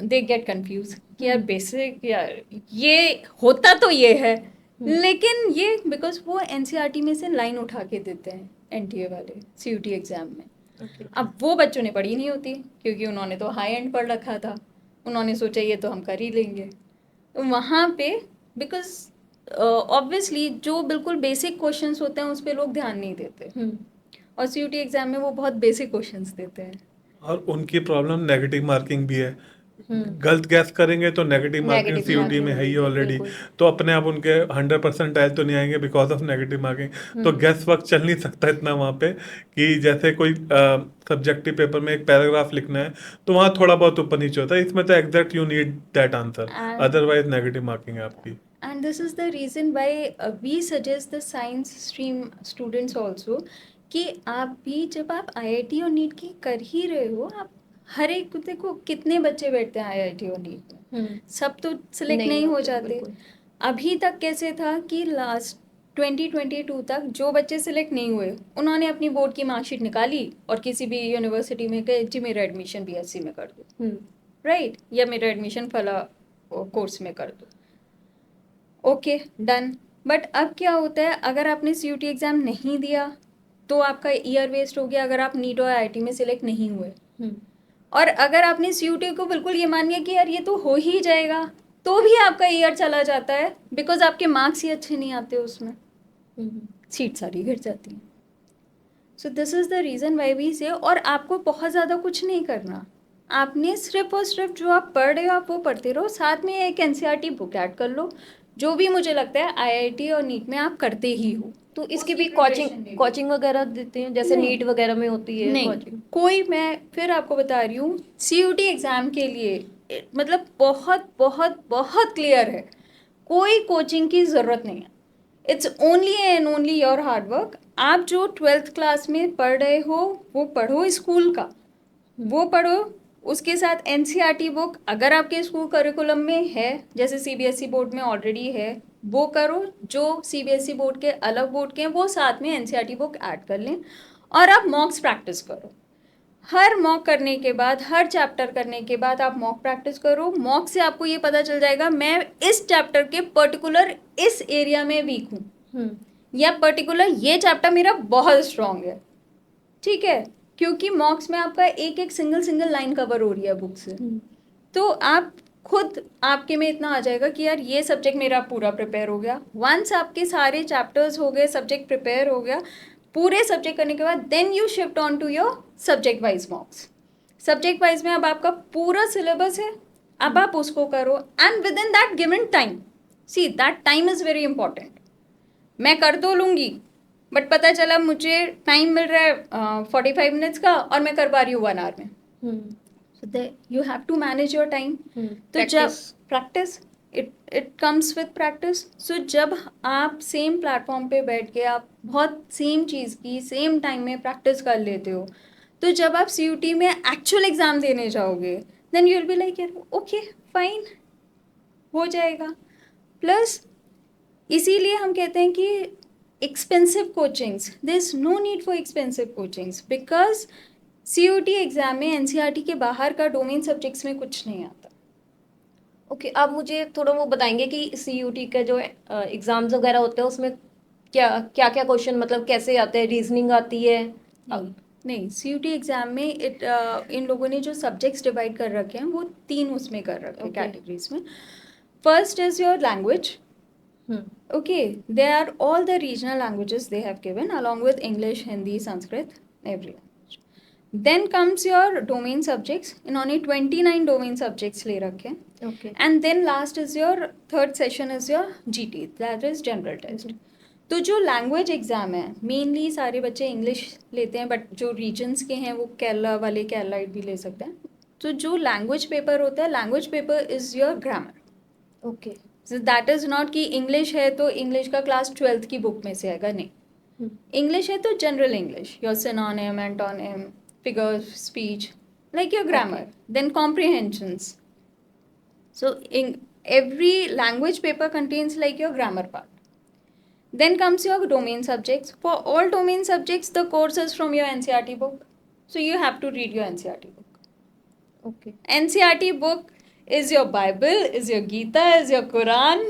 दे गेट कंफ्यूज कि यार बेसिक यार ये होता तो ये है, लेकिन ये बिकॉज वो एनसीईआरटी में से लाइन उठा के देते हैं एनटीए वाले सीयूटी एग्जाम में। अब वो बच्चों ने पढ़ी नहीं होती क्योंकि उन्होंने तो हाई एंड पढ़ रखा था, उन्होंने सोचा ये तो हम कर ही लेंगे, तो वहाँ पे बिकॉज ऑब्वियसली जो बिल्कुल बेसिक क्वेश्चंस होते हैं उस पर लोग ध्यान नहीं देते, और सीयूटी एग्जाम में वो बहुत बेसिक क्वेश्चंस देते हैं। और उनकी प्रॉब्लम नेगेटिव मार्किंग भी है। गलत गैस करेंगे तो negative marking Negative CUT marking में है ही होगी, ऑलरेडी, बिल्कुल। तो अपने आप उनके 100% आए तो नहीं आएंगे बिकॉज ऑफ नेगेटिव मार्किंग। तो गैस वर्क चल नहीं सकता इतना वहाँ पे कि जैसे कोई सब्जेक्टिव पेपर में एक पैराग्राफ लिखना है तो वहाँ थोड़ा बहुत ऊपर नीचे होता है, इसमें तो exact you need that answer, otherwise negative marking है आपकी। And this is the reason why we suggest the science stream students also कि आप भी जब आप आईआईटी और नीट की कर ही रहे हो, आप हर एक देखो कितने बच्चे बैठते हैं आईआईटी और नीट में, सब तो सिलेक्ट नहीं हो होते, जाते। बिल्कुल। अभी तक कैसे था कि लास्ट 2022 तक जो बच्चे सिलेक्ट नहीं हुए उन्होंने अपनी बोर्ड की मार्कशीट निकाली और किसी भी यूनिवर्सिटी में गए जी मेरा एडमिशन बीएससी में कर दो, राइट, या मेरा एडमिशन फला कोर्स में कर दो, ओके डन। बट अब क्या होता है, अगर आपने सीयूटी एग्ज़ाम नहीं दिया तो आपका ईयर वेस्ट हो गया अगर आप नीट और आईआईटी में सिलेक्ट नहीं हुए, और अगर आपने सीयूटी को बिल्कुल ये मान लिया कि यार ये तो हो ही जाएगा तो भी आपका ईयर चला जाता है बिकॉज आपके मार्क्स ही अच्छे नहीं आते उसमें, सीट सारी गिर जाती हैं। So this is the reason why we say, और आपको बहुत ज़्यादा कुछ नहीं करना, आपने सिर्फ और सिर्फ जो आप पढ़ रहे हो आप वो पढ़ते रहो, साथ में एक एनसीईआरटी बुक ऐड कर लो, जो भी मुझे लगता है आईआईटी और नीट में आप करते ही हो। तो इसकी उसकी भी preparation कोचिंग ले लो। कोचिंग वगैरह देते हैं जैसे नहीं। नीट वगैरह में होती है नहीं कोचिंग? कोई, मैं फिर आपको बता रही हूँ सीयूटी एग्ज़ाम के लिए मतलब बहुत बहुत बहुत क्लियर है, कोई कोचिंग की ज़रूरत नहीं है, it's only and only your hard work. आप जो 12th क्लास में पढ़ रहे हो वो पढ़ो, स्कूल का वो पढ़ो, उसके साथ एनसीईआरटी बुक अगर आपके स्कूल करिकुलम में है, जैसे सीबीएसई बोर्ड में ऑलरेडी है वो करो, जो सीबीएसई बोर्ड के अलग बोर्ड के हैं वो साथ में एनसीईआरटी बुक ऐड कर लें, और आप मॉक्स प्रैक्टिस करो। हर मॉक करने के बाद, हर चैप्टर करने के बाद आप मॉक प्रैक्टिस करो, मॉक से आपको ये पता चल जाएगा मैं इस चैप्टर के पर्टिकुलर इस एरिया में वीक हूँ, या पर्टिकुलर ये चैप्टर मेरा बहुत स्ट्रॉन्ग है, ठीक है, क्योंकि मॉक्स में आपका एक एक सिंगल लाइन कवर हो रही है बुक से, तो आप खुद आपके में इतना आ जाएगा कि यार ये सब्जेक्ट मेरा पूरा प्रिपेयर हो गया। वंस आपके सारे चैप्टर्स हो गए, सब्जेक्ट प्रिपेयर हो गया, पूरे सब्जेक्ट करने के बाद then you shift on to your subject wise mocks. Subject wise में अब आपका पूरा सिलेबस है, अब आप उसको करो and with in that given time. See that time is very important. मैं कर तो लूँगी बट पता चला मुझे टाइम मिल रहा है 45 मिनट्स का और मैं कर पा रही हूँ 1 आवर में. So you have to manage your time. तो जब practice it comes with practice. So जब आप सेम प्लेटफॉर्म पे बैठ के आप बहुत सेम चीज़ की सेम टाइम में प्रैक्टिस कर लेते हो, तो जब आप CUT में एक्चुअल एग्ज़ाम देने जाओगे then you will be like यार ओके फाइन हो जाएगा. प्लस इसीलिए हम कहते हैं कि expensive coachings, there is no need for expensive coachings because CUT exam में NCERT के बाहर का डोमेन सब्जेक्ट्स में कुछ नहीं आता. ओके, आप मुझे थोड़ा वो बताएंगे कि CUT का जो एग्ज़ाम्स वगैरह होते हैं उसमें क्या क्या क्या क्वेश्चन मतलब कैसे आते हैं, रीजनिंग आती है? नहीं CUT एग्ज़ाम में इन लोगों ने जो सब्जेक्ट्स डिवाइड कर रखे हैं वो 3 उसमें कर रखे हैं Okay. कैटेगरीज में. First is your language. Okay, there are all the regional languages they have given along with English, Hindi, Sanskrit, every language. Then comes your domain subjects. इन्होंने 29 domain subjects ले रखे हैं. Okay. And then last is your third session is your GT, that is general test. तो जो language exam है mainly सारे बच्चे English लेते हैं बट जो रीजन्स के हैं वो केरला वाले केरलाइट भी ले सकते हैं. तो जो लैंग्वेज पेपर होता है, language paper is your grammar. Okay. So that is not कि इंग्लिश है तो इंग्लिश का क्लास 12th की बुक में से आएगा, नहीं. इंग्लिश है तो general English, your synonym, antonym, figure speech, like your grammar. Then comprehensions. So every language paper contains like your grammar part. Then comes your domain subjects. For all domain subjects, the course is from your NCERT book. So you have to read your NCERT book. Okay. NCERT book is your Bible, is your Gita, is your Quran,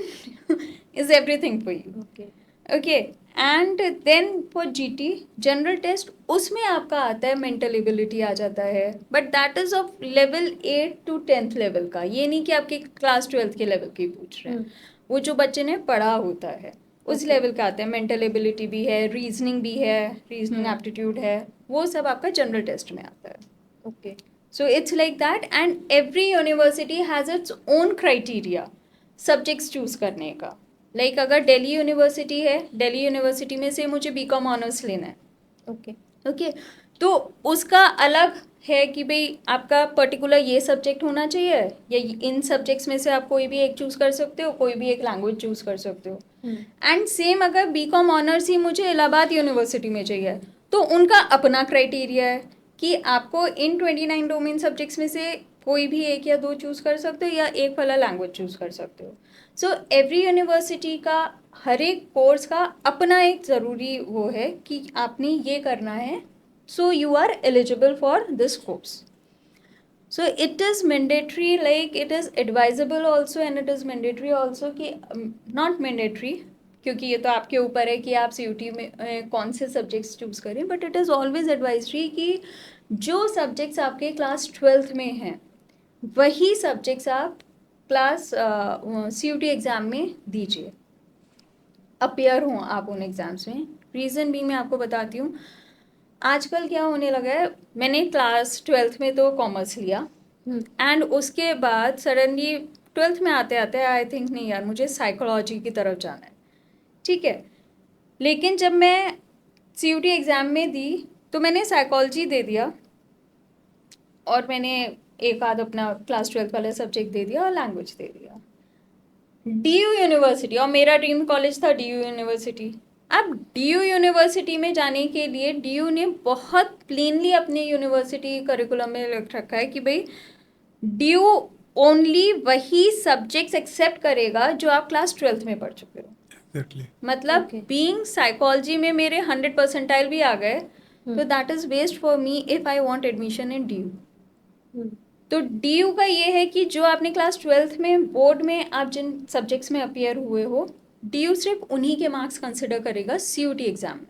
is everything for you. Okay. Okay. And then for GT general test, उसमें आपका आता है mental ability आ जाता है but that is of level 8 to 10th level का. ये नहीं कि आपके क्लास 12th के लेवल की पूछ रहे हैं. वो जो बच्चे ने पढ़ा होता है उस लेवल का आता है. मेंटल एबिलिटी भी है, रीजनिंग भी है, रीजनिंग एप्टीट्यूड है, वो सब आपका जनरल टेस्ट में आता है. Okay. So it's like that and every university has its own criteria subjects choose करने का. लाइक अगर दिल्ली यूनिवर्सिटी है, दिल्ली यूनिवर्सिटी में से मुझे BCom ऑनर्स लेना है. ओके. ओके. तो उसका अलग है कि भाई आपका पर्टिकुलर ये सब्जेक्ट होना चाहिए या इन सब्जेक्ट्स में से आप कोई भी एक चूज़ कर सकते हो, कोई भी एक लैंग्वेज चूज़ कर सकते हो. एंड सेम अगर BCom ऑनर्स ही मुझे इलाहाबाद यूनिवर्सिटी में चाहिए तो उनका अपना क्राइटेरिया है कि आपको इन 29 डोमेन सब्जेक्ट्स में से कोई भी एक या दो चूज़ कर सकते हो या एक वाला लैंग्वेज चूज़ कर सकते हो. सो एवरी यूनिवर्सिटी का हर एक कोर्स का अपना एक ज़रूरी वो है कि आपने ये करना है, so you are eligible for this course. So it is mandatory, like it is advisable also and it is mandatory also कि नॉट मैंडेटरी क्योंकि ये तो आपके ऊपर है कि आप CUT में कौन से सब्जेक्ट्स चूज़ करें, but it is always advisory कि जो सब्जेक्ट्स आपके क्लास 12th में हैं वही सब्जेक्ट्स आप क्लास CUT एग्ज़ाम में दीजिए, अपियर हों आप उन एग्ज़ाम्स में. रीज़न भी मैं आपको बताती हूँ. आजकल क्या होने लगा है, मैंने क्लास 12th में तो कॉमर्स लिया एंड उसके बाद सडनली 12th में आते आते आई थिंक नहीं यार मुझे साइकोलॉजी की तरफ जाना है. ठीक है, लेकिन जब मैं CUT एग्ज़ाम में दी तो मैंने साइकोलॉजी दे दिया और मैंने एक आध अपना क्लास 12th वाला सब्जेक्ट दे दिया और लैंग्वेज दे दिया. DU यूनिवर्सिटी, और मेरा ड्रीम कॉलेज था DU यूनिवर्सिटी. अब DU यूनिवर्सिटी में जाने के लिए DU ने बहुत प्लेनली अपने यूनिवर्सिटी करिकुलम में लिख रखा है कि भाई DU ओनली वही सब्जेक्ट्स एक्सेप्ट करेगा जो आप क्लास 12th में पढ़ चुके हो. Exactly. मतलब Okay. बीइंग साइकोलॉजी में मेरे 100 परसेंटाइल भी आ गए तो that is waste for me if I want admission in DU. तो DU का ये है कि जो आपने क्लास 12th में बोर्ड में आप जिन सब्जेक्ट्स में अपियर हुए हो, DU सिर्फ उन्हीं के मार्क्स कंसिडर करेगा CUT एग्ज़ाम में.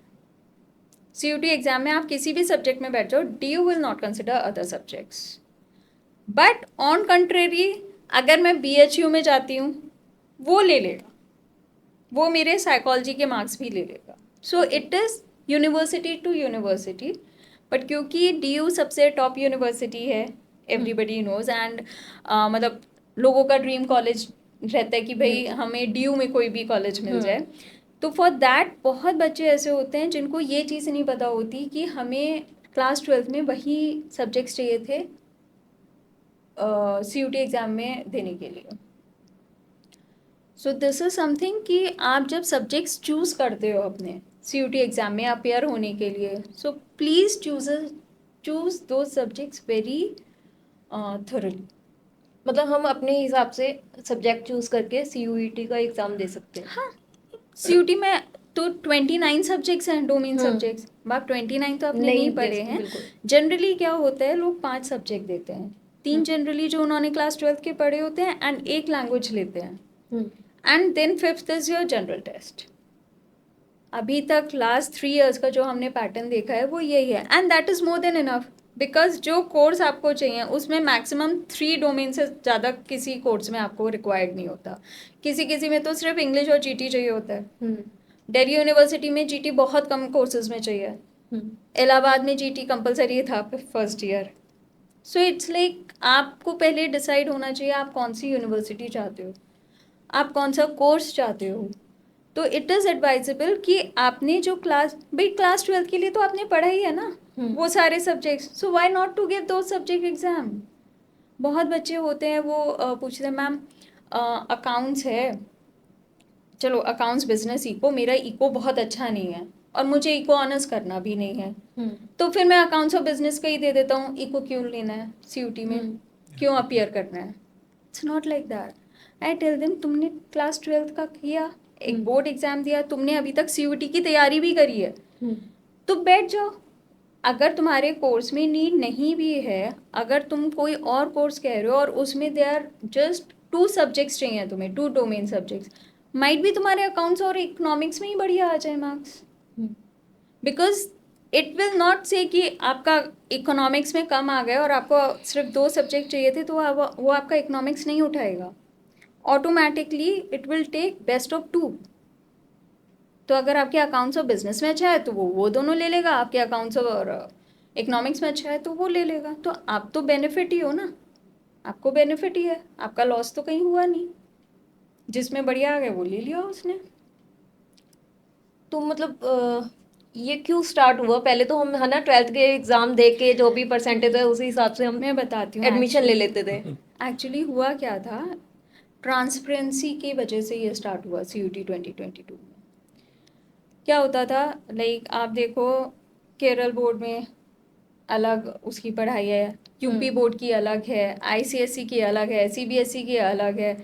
CUT एग्ज़ाम में आप किसी भी सब्जेक्ट में बैठ जाओ, DU will not consider other subjects. But on contrary अगर मैं BHU में जाती हूँ वो ले लेगा, वो मेरे साइकोलॉजी के मार्क्स भी ले लेगा. So it is university to university. But क्योंकि DU सबसे टॉप यूनिवर्सिटी है, एवरीबडी नोज, एंड मतलब लोगों का ड्रीम कॉलेज रहता है कि भाई हमें DU में कोई भी कॉलेज मिल जाए, तो फॉर दैट बहुत बच्चे ऐसे होते हैं जिनको ये चीज़ नहीं पता होती कि हमें क्लास 12th में वही सब्जेक्ट्स चाहिए थे CUT एग्ज़ाम में देने के लिए. सो दिस इज़ समथिंग कि आप जब सब्जेक्ट्स चूज़ करते हो अपने CUT एग्ज़ाम में अपेयर होने के लिए, सो प्लीज़ चूज़ दो सब्जेक्ट्स वेरी थोरली. मतलब हम अपने हिसाब से सब्जेक्ट चूज करके CUET का एग्जाम दे सकते हैं. हाँ, CUT में तो 29 सब्जेक्ट्स हैं, डोमेन सब्जेक्ट्स. आप 29 तो आपने नहीं पढ़े yes, हैं. बिल्कुल. जनरली क्या होता है, लोग 5 सब्जेक्ट देते हैं. 3 जनरली जो उन्होंने क्लास 12th के पढ़े होते हैं, एंड 1 लैंग्वेज लेते हैं, and then 5th is your general test. अभी तक लास्ट 3 इयर्स का जो हमने पैटर्न देखा है वो यही है, and that is more than enough. Because जो कोर्स आपको चाहिए उसमें मैक्सिमम 3 डोमेन से ज़्यादा किसी कोर्स में आपको रिक्वायर्ड नहीं होता. किसी में तो सिर्फ इंग्लिश और GT चाहिए होता है. दिल्ली यूनिवर्सिटी में GT बहुत कम कोर्सेज में चाहिए. इलाहाबाद में GT कंपलसरी था first year. So it's like आपको पहले डिसाइड होना चाहिए आप कौन सी यूनिवर्सिटी चाहते हो, आप कौन सा कोर्स चाहते हो. तो इट इज़ एडवाइजेबल कि आपने जो क्लास 12th के लिए तो आपने पढ़ा ही है ना वो सारे subjects. So why not to give दो सब्जेक्ट एग्जाम. बहुत बच्चे होते हैं वो पूछते हैं मैम अकाउंट्स है, चलो अकाउंट्स बिजनेस इको, मेरा इको बहुत अच्छा नहीं है और मुझे इको ऑनर्स करना भी नहीं है, तो फिर मैं अकाउंट्स और बिजनेस का ही दे देता हूँ. इको क्यों लेना है CUT में, क्यों अपियर करना है. It's not like that. I tell them तुमने क्लास 12th का किया, एक बोर्ड एग्जाम दिया, तुमने अभी तक CUT की तैयारी भी करी है, तो बैठ जाओ. अगर तुम्हारे कोर्स में नीड नहीं भी है, अगर तुम कोई और कोर्स कह रहे हो और उसमें दे आर जस्ट 2 सब्जेक्ट्स चाहिए तुम्हें, 2 डोमेन सब्जेक्ट्स, माइट भी तुम्हारे अकाउंट्स और इकोनॉमिक्स में ही बढ़िया आ जाए marks. Because it will not से कि आपका इकोनॉमिक्स में कम आ गया और आपको सिर्फ 2 सब्जेक्ट चाहिए थे तो वो आपका इकोनॉमिक्स नहीं उठाएगा. Automatically it will take best of 2. तो अगर आपके अकाउंट्स और बिजनेस में अच्छा है तो वो दोनों ले लेगा, आपके अकाउंट्स और इकोनॉमिक्स में अच्छा है तो वो ले लेगा. तो आप तो बेनिफिट ही हो ना, आपको बेनिफिट ही है, आपका लॉस तो कहीं हुआ नहीं. जिसमें बढ़िया आ गया वो ले लिया उसने. तो मतलब ये क्यों स्टार्ट हुआ? पहले तो हम है ना 12th के एग्जाम दे के जो भी परसेंटेज है उसी हिसाब से हम मैं बताती हूँ एडमिशन ले लेते थे. एक्चुअली हुआ क्या था, ट्रांसपेरेंसी की वजह से ये स्टार्ट हुआ CUT 2022 में. क्या होता था, लाइक आप देखो केरल बोर्ड में अलग उसकी पढ़ाई है, UP बोर्ड की अलग है, ICSE की अलग है, CBSE की अलग है.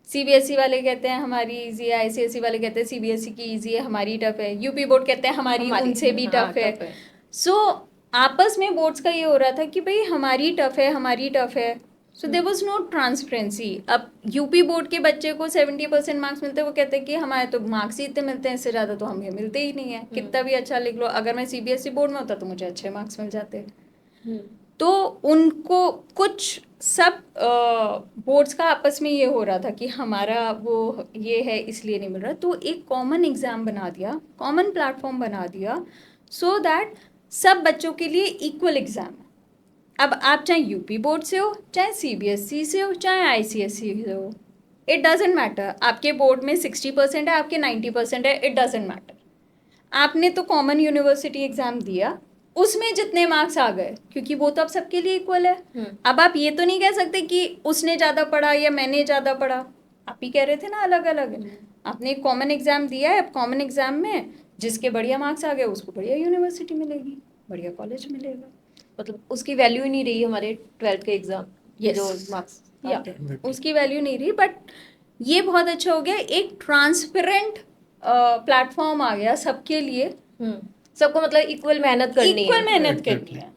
CBSE वाले कहते हैं हमारी इजी है, ICSE वाले कहते हैं CBSE की इजी है, हमारी टफ है. UP बोर्ड कहते हैं हमारी उनसे भी टफ है. सो आपस में बोर्ड्स का ये हो रहा था कि भाई हमारी टफ है, हमारी टफ है. So there was no transparency. अब UP बोर्ड के बच्चे को 70% मार्क्स मिलते हैं, वो कहते हैं कि हमारे तो मार्क्स ही इतने मिलते हैं, इससे ज़्यादा तो हमें मिलते ही नहीं है, कितना भी अच्छा लिख लो. अगर मैं CBSE बोर्ड में होता तो मुझे अच्छे मार्क्स मिल जाते. तो उनको कुछ सब बोर्ड्स का आपस में ये हो रहा था कि हमारा वो ये है इसलिए नहीं मिल रहा, तो एक कॉमन एग्ज़ाम बना दिया, कॉमन प्लेटफॉर्म बना दिया, सो दैट सब बच्चों के लिए इक्वल एग्ज़ाम है. अब आप चाहे UP बोर्ड से हो, चाहे CBSE से हो, चाहे ICSE से हो, इट डजेंट मैटर. आपके बोर्ड में 60% है, आपके 90% है, इट डजेंट मैटर. आपने तो कॉमन यूनिवर्सिटी एग्ज़ाम दिया, उसमें जितने मार्क्स आ गए, क्योंकि वो तो अब सबके लिए इक्वल है. अब आप ये तो नहीं कह सकते कि उसने ज़्यादा पढ़ा या मैंने ज़्यादा पढ़ा. आप ही कह रहे थे ना अलग अलग है. आपने एक कॉमन एग्ज़ाम दिया है, अब कॉमन एग्ज़ाम में जिसके बढ़िया मार्क्स आ गए उसको बढ़िया यूनिवर्सिटी मिलेगी, बढ़िया कॉलेज मिलेगा. मतलब उसकी वैल्यू ही नहीं रही हमारे 12th के एग्जाम जो मार्क्स या उसकी वैल्यू नहीं रही. बट ये बहुत अच्छा हो गया, एक ट्रांसपेरेंट प्लेटफॉर्म आ गया सबके लिए. सबको मतलब इक्वल मेहनत करनी है. इक्वल मेहनत करनी है.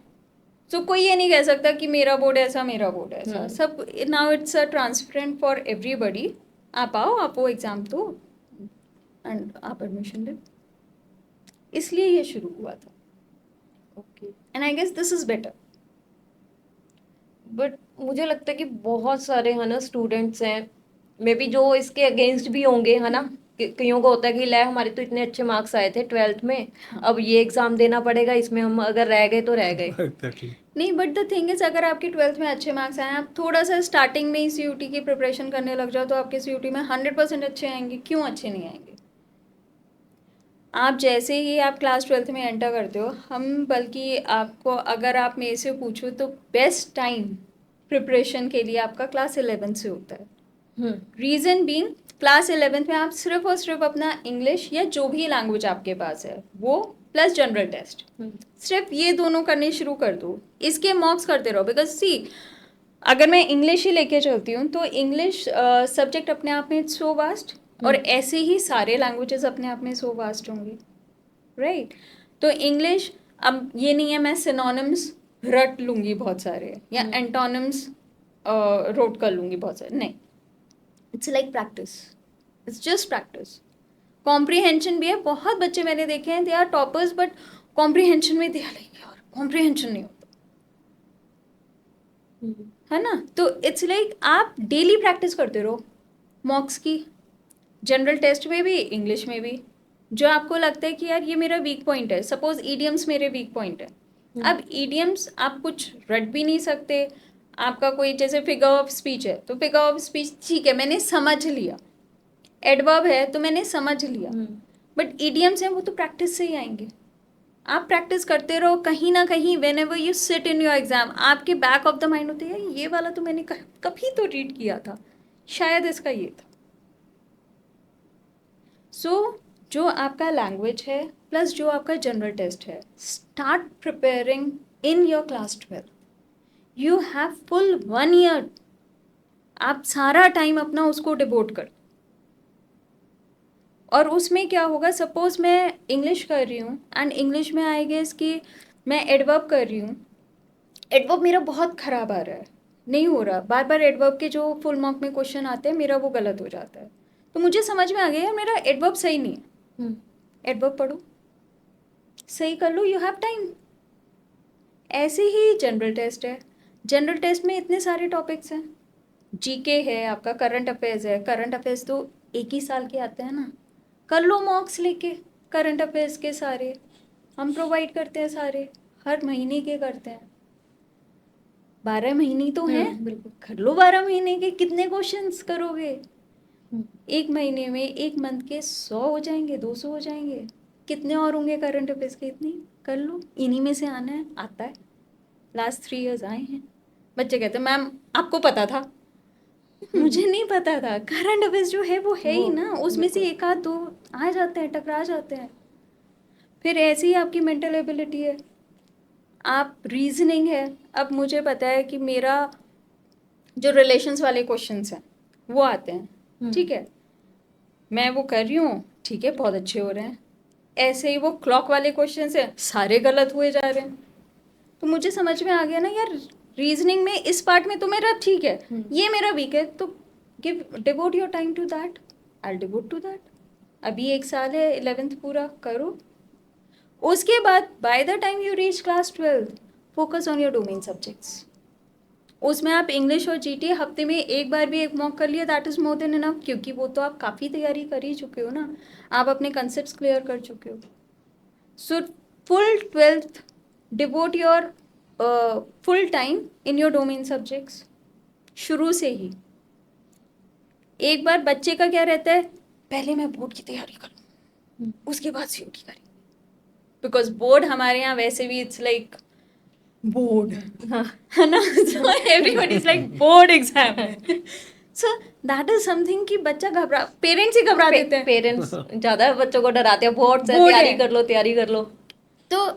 तो कोई ये नहीं कह सकता कि मेरा बोर्ड ऐसा, मेरा बोर्ड ऐसा. सब now it's a transparent for everybody. आप आओ, आप वो एग्ज़ाम दो एंड आप एडमिशन ले. इसलिए ये शुरू हुआ था. Okay. And I guess this is better. But मुझे लगता है कि बहुत सारे है ना स्टूडेंट्स हैं मे बी जो इसके अगेंस्ट भी होंगे है ना कईयों को होता है कि ले हमारे तो इतने अच्छे मार्क्स आए थे 12th में, अब ये एग्जाम देना पड़ेगा, इसमें हम अगर रह गए तो रह गए। एग्जैक्टली। नहीं, बट द थिंग इज, अगर आपके 12th में अच्छे मार्क्स आए, आप थोड़ा सा स्टार्टिंग में ही सीयूटी की प्रिपरेशन करने लग जाओ तो आपके सीयूटी में 100% अच्छे आएंगे। क्यों अच्छे नहीं आएंगे? आप जैसे ही आप क्लास 12th में एंटर करते हो, हम बल्कि आपको, अगर आप मेरे से पूछो तो बेस्ट टाइम प्रिपरेशन के लिए आपका क्लास 11th से होता है। रीज़न बीइंग, क्लास 11th में आप सिर्फ और सिर्फ अपना इंग्लिश या जो भी लैंग्वेज आपके पास है वो प्लस जनरल टेस्ट, सिर्फ ये दोनों करने शुरू कर दो। इसके मॉक्स करते रहो, बिकॉज सी, अगर मैं इंग्लिश ही लेके चलती हूँ तो इंग्लिश सब्जेक्ट अपने आप में सो वास्ट, और ऐसे ही सारे लैंग्वेजेस अपने आप में सो वास्ट होंगे, राइट? तो इंग्लिश, अब ये नहीं है मैं सिनोनिम्स रट लूँगी बहुत सारे, या एंटोनिम्स रोट कर लूँगी बहुत सारे, नहीं। It's like practice, it's just practice. Comprehension भी है, बहुत बच्चे मैंने देखे हैं, they are toppers, but comprehension में दे आर लाइक, यार कॉम्प्रीहेंशन नहीं होता, है ना? तो इट्स लाइक आप डेली प्रैक्टिस करते रहो, मॉक्स की, जनरल टेस्ट में भी, इंग्लिश में भी। जो आपको लगता है कि यार ये मेरा वीक पॉइंट है, सपोज ईडियम्स मेरे वीक पॉइंट है, अब ईडियम्स आप कुछ रट भी नहीं सकते, आपका कोई जैसे फिगर ऑफ स्पीच है तो फिगर ऑफ स्पीच ठीक है मैंने समझ लिया, एडवर्ब है तो मैंने समझ लिया, बट ईडियम्स हैं वो तो प्रैक्टिस से ही आएंगे। आप प्रैक्टिस करते रहो, कहीं ना कहीं when ever you sit in your exam, आपके बैक ऑफ द माइंड होते हैं ये वाला तो मैंने कभी तो रीड किया था, शायद इसका ये था। सो जो आपका लैंग्वेज है प्लस जो आपका जनरल टेस्ट है, start preparing in your class 12। You have full 1 year, आप सारा टाइम अपना उसको डिवोट कर। और उसमें क्या होगा, सपोज मैं इंग्लिश कर रही हूँ एंड इंग्लिश में आई गेस कि मैं एडवर्ब कर रही हूँ, एडवर्ब मेरा बहुत ख़राब आ रहा है, नहीं हो रहा, बार बार एडवर्ब के जो फुल मार्क में क्वेश्चन आते हैं मेरा वो गलत हो जाता है, तो मुझे समझ में आ गया यार मेरा एडवर्ब सही नहीं है। एडवर्ब पढ़ो, सही कर लो, यू हैव टाइम। ऐसे ही जनरल टेस्ट है, जनरल टेस्ट में इतने सारे टॉपिक्स हैं, जीके है, आपका करंट अफेयर्स है, करंट अफेयर्स तो एक ही साल के आते हैं ना, कर लो मॉक्स लेके करंट अफेयर्स के, सारे हम प्रोवाइड करते हैं, सारे हर महीने के करते हैं, 12 महीने तो हैं, बिल्कुल। कर लो 12 महीने के, कितने क्वेश्चंस करोगे? एक महीने में, एक मंथ के 100 हो जाएंगे, 200 हो जाएंगे, कितने और होंगे करंट अफेयर्स के? इतने कर लो, इन्हीं में से आना है, आता है, लास्ट 3 इयर्स आए हैं। बच्चे कहते हैं मैम आपको पता था, मुझे नहीं पता था, करंट अफेयर्स जो है वो है ही ना, उसमें से एक आध दो आ जाते हैं, टकरा जाते हैं। फिर ऐसे ही आपकी मेंटल एबिलिटी है, आप रीजनिंग है, अब मुझे पता है कि मेरा जो रिलेशंस वाले क्वेश्चंस हैं वो आते हैं, ठीक है, मैं वो कर रही हूँ, ठीक है, बहुत अच्छे हो रहे हैं। ऐसे ही वो क्लॉक वाले क्वेश्चंस हैं, सारे गलत हुए जा रहे हैं। तो मुझे समझ में आ गया ना यार, रीजनिंग में इस पार्ट में तो मेरा ठीक है, ये मेरा वीक है, तो devote your time to that, I devote to that. अभी 1 साल है, 11th पूरा करो, उसके बाद by the time you reach class 12 focus on your domain subjects. उसमें आप इंग्लिश और जीटी हफ्ते में एक बार भी एक मॉक कर लिया, that is more than enough, क्योंकि वो तो आप काफ़ी तैयारी कर ही चुके हो ना, आप अपने कंसेप्ट क्लियर कर चुके हो। So full 12th devote your full time in your domain subjects, शुरू से ही। एक बार बच्चे का क्या रहता है, पहले मैं बोर्ड की तैयारी करूँ उसके बाद सीयूटी करेंगे, बिकॉज बोर्ड हमारे यहाँ वैसे भी इट्स लाइक बोर्ड, है ना, so everybody is like board exam है, सो दैट इज समथिंग कि बच्चा घबरा, पेरेंट्स ही घबरा देते हैं, पेरेंट्स ज्यादा बच्चों को डराते हैं, बोर्ड से बोर्ड तैयारी है। कर लो, तैयारी कर लो। तो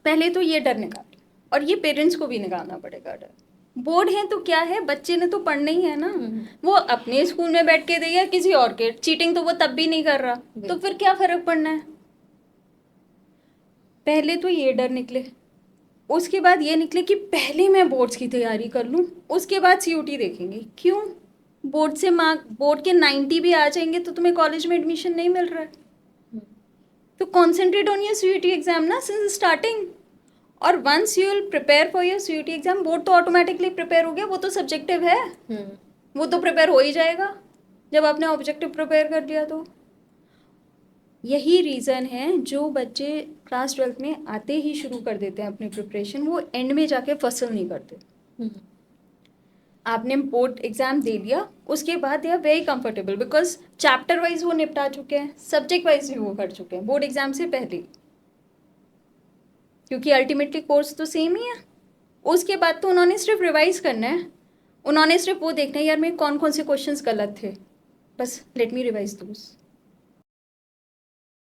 पहले तो ये डर निकाल, और ये पेरेंट्स को भी निकालना पड़ेगा डर। बोर्ड है तो क्या है, बच्चे ने तो पढ़ना ही है ना, वो अपने स्कूल में बैठ के दे या किसी और के, चीटिंग तो वो तब भी नहीं कर रहा, तो फिर क्या फर्क पड़ना है। पहले तो ये डर निकले, उसके बाद ये निकले कि पहले मैं बोर्ड्स की तैयारी कर लूँ, उसके बाद सीयूटी देखेंगे। क्यों? बोर्ड से मार्क, बोर्ड के 90 भी आ जाएंगे तो तुम्हें कॉलेज में एडमिशन नहीं मिल रहा है, तो concentrate on your CUT exam ना सिंस स्टार्टिंग। और once you will prepare for your CUT exam, board तो ऑटोमेटिकली प्रिपेयर हो गया, वो तो सब्जेक्टिव है, वो तो प्रिपेयर हो ही जाएगा जब आपने ऑब्जेक्टिव प्रिपेयर कर लिया। तो यही रीज़न है जो बच्चे क्लास 12th में आते ही शुरू कर देते हैं अपनी प्रिपरेशन, वो एंड में जाके फसल नहीं करते। आपने बोर्ड एग्ज़ाम दे लिया, उसके बाद they are very comfortable because chapter wise वो निपटा चुके हैं, सब्जेक्ट वाइज भी वो कर चुके हैं बोर्ड एग्ज़ाम से पहले, क्योंकि अल्टीमेटली कोर्स तो सेम ही है। उसके बाद तो उन्होंने सिर्फ रिवाइज करना है, उन्होंने सिर्फ वो देखना है यार मेरे कौन कौन से क्वेश्चंस गलत थे, बस लेट मी रिवाइज दोस।